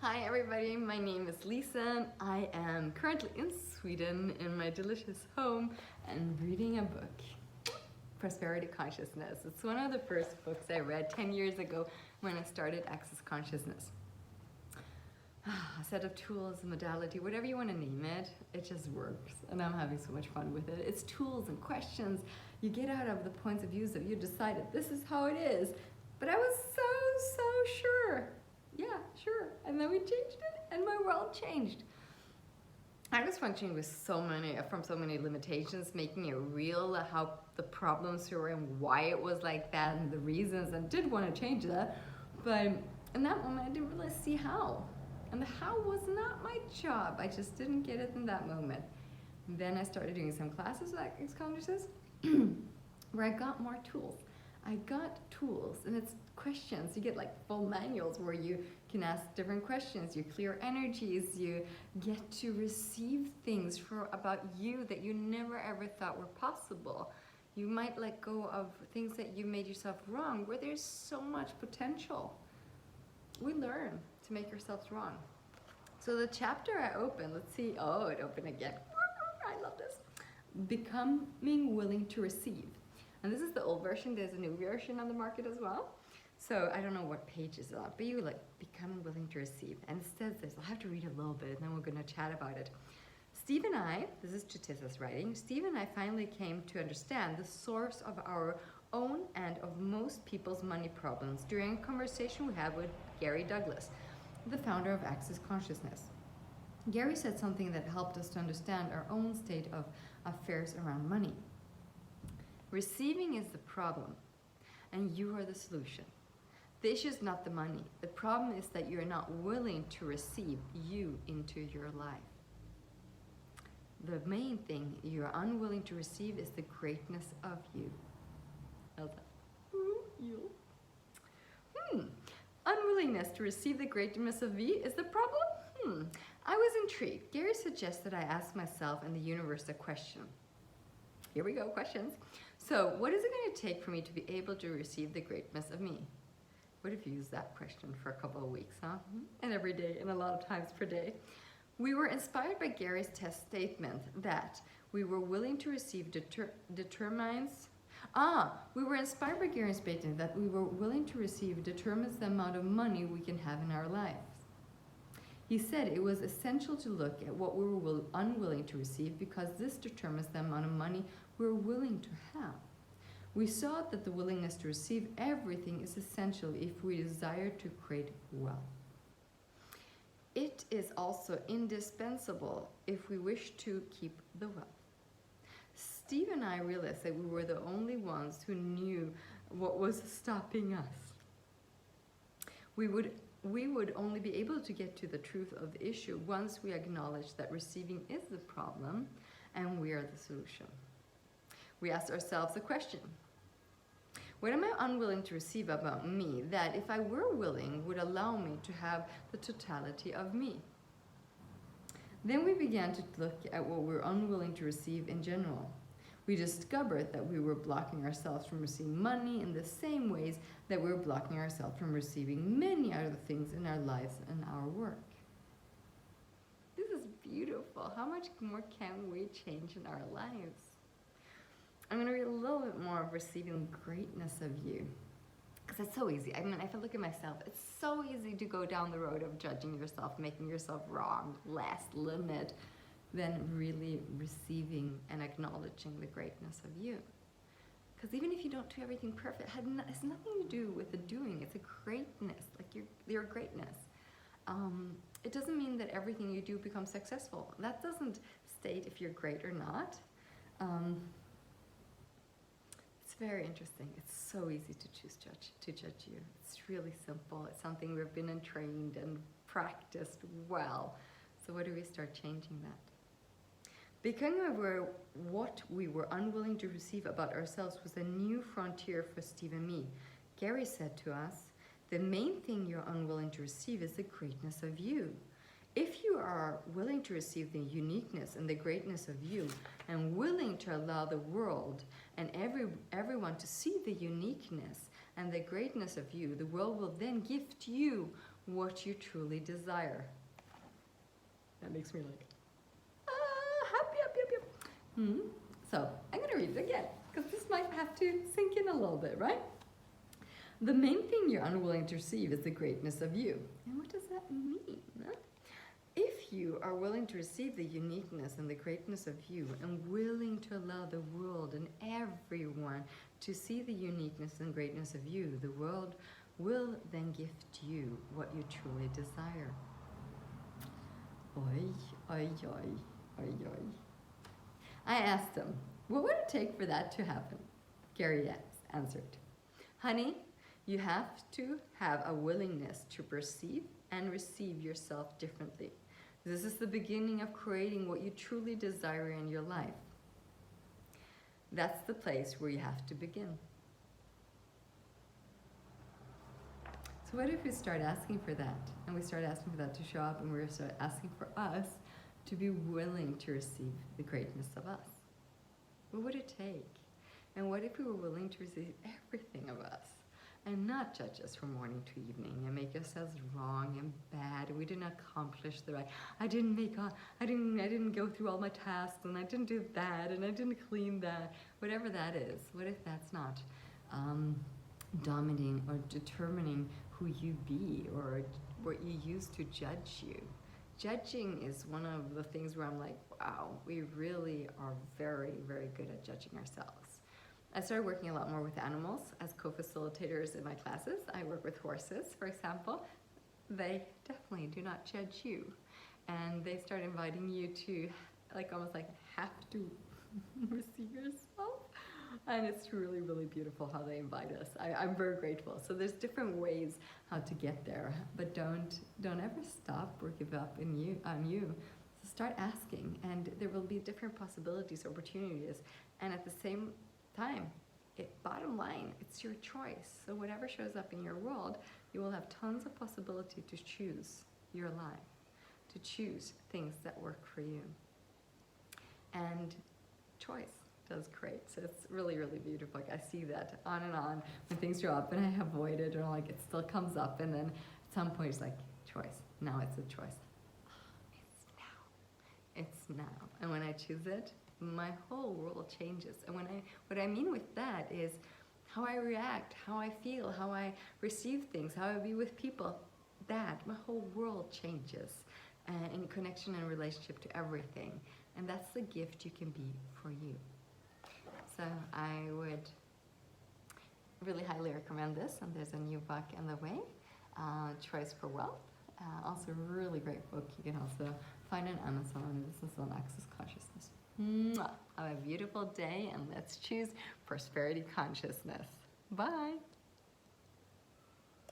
Hi everybody, my name is Lisen. I am currently in Sweden in my delicious home and reading a book, Prosperity Consciousness. It's one of the first books I read 10 years ago when I started Access Consciousness. A set of tools, a modality, whatever you want to name it, it just works and I'm having so much fun with it. It's tools and questions you get out of the points of views that you decided this is how it is. But I was so sure. Yeah, sure. And then we changed it and my world changed. I was functioning with so many limitations, making it real how the problems were and why it was like that and the reasons, and did want to change that. But in that moment, I didn't really see how. And the how was not my job. I just didn't get it in that moment. And then I started doing some classes like Access Consciousness where I got more tools. I got tools, and it's questions. You get like full manuals where you can ask different questions. You clear energies. You get to receive things about you that you never ever thought were possible. You might let go of things that you made yourself wrong, where there's so much potential. We learn to make ourselves wrong. So the chapter I opened, let's see, oh, it opened again. I love this. Becoming willing to receive. And this is the old version. There's a new version on the market as well. So I don't know what page is on, but you like becoming willing to receive. And it says this, I'll have to read a little bit and then we're going to chat about it. Steve and I, this is Chatissa's writing, Steve and I finally came to understand the source of our own and of most people's money problems during a conversation we had with Gary Douglas, the founder of Access Consciousness. Gary said something that helped us to understand our own state of affairs around money. Receiving is the problem, and you are the solution. The issue is not the money. The problem is that you are not willing to receive you into your life. The main thing you are unwilling to receive is the greatness of you. How's that? Ooh, you. Unwillingness to receive the greatness of me is the problem? I was intrigued. Gary suggested I ask myself and the universe a question. Here we go, questions. So, what is it going to take for me to be able to receive the greatness of me? What if you use that question for a couple of weeks, huh? And every day, and a lot of times per day. We were inspired by Gary's test statement that we were willing to receive determines the amount of money we can have in our lives. He said it was essential to look at what we were unwilling to receive because this determines the amount of money we're willing to have. We saw that the willingness to receive everything is essential if we desire to create wealth. It is also indispensable if we wish to keep the wealth. Steve and I realized that we were the only ones who knew what was stopping us. We would only be able to get to the truth of the issue once we acknowledge that receiving is the problem and we are the solution. We asked ourselves a question. What am I unwilling to receive about me that, if I were willing, would allow me to have the totality of me? Then we began to look at what we were unwilling to receive in general. We discovered that we were blocking ourselves from receiving money in the same ways that we were blocking ourselves from receiving many other things in our lives and our work. This is beautiful. How much more can we change in our lives? I'm going to read a little bit more of receiving greatness of you. Because it's so easy. I mean, if I look at myself, it's so easy to go down the road of judging yourself, making yourself wrong, less, limit, than really receiving and acknowledging the greatness of you. Because even if you don't do everything perfect, it has nothing to do with the doing. It's a greatness, like your greatness. It doesn't mean that everything you do becomes successful. That doesn't state if you're great or not. It's very interesting. It's so easy to judge you. It's really simple. It's something we've been trained and practiced well. So what do we start changing that? Becoming aware of what we were unwilling to receive about ourselves was a new frontier for Steve and me. Gary said to us, the main thing you're unwilling to receive is the greatness of you. If you are willing to receive the uniqueness and the greatness of you, and willing to allow the world and everyone to see the uniqueness and the greatness of you, the world will then gift you what you truly desire. That makes me like, happy. So I'm going to read it again, because this might have to sink in a little bit, right? The main thing you're unwilling to receive is the greatness of you. And what does that mean? If you are willing to receive the uniqueness and the greatness of you, and willing to allow the world and everyone to see the uniqueness and greatness of you, the world will then gift you what you truly desire. Oi, oi, oi, oi, oi. I asked him, what would it take for that to happen? Gary answered, honey, you have to have a willingness to perceive and receive yourself differently. This is the beginning of creating what you truly desire in your life. That's the place where you have to begin. So what if we start asking for that? And we start asking for that to show up, and we start asking for us to be willing to receive the greatness of us. What would it take? And what if we were willing to receive everything of us and not judge us from morning to evening and make ourselves wrong and bad, and we didn't accomplish the right. I didn't go through all my tasks, and I didn't do that, and I didn't clean that. Whatever that is, what if that's not dominating or determining who you be, or what you use to judge you? Judging is one of the things where I'm like, wow, we really are very, very good at judging ourselves. I started working a lot more with animals as co-facilitators in my classes. I work with horses, for example. They definitely do not judge you. And they start inviting you to almost have to receive yourself. And it's really, really beautiful how they invite us. I'm very grateful. So there's different ways how to get there, but don't ever stop or give up on you. So start asking, and there will be different possibilities, opportunities, and at the same time, bottom line, it's your choice. So whatever shows up in your world, you will have tons of possibility to choose your life, to choose things that work for you. And choice does create. So it's really, really beautiful. I see that on and on when things show up and I avoid it, or it still comes up, and then at some point it's choice. Now it's a choice. It's now. And when I choose it, my whole world changes. And what I mean with that is how I react, how I feel, how I receive things, how I be with people. My whole world changes in connection and relationship to everything. And that's the gift you can be for you. So I would really highly recommend this, and there's a new book in the way, Choice for Wealth. Also a really great book you can also find on Amazon. This is on Access Consciousness. Mwah. Have a beautiful day, and let's choose prosperity consciousness. Bye.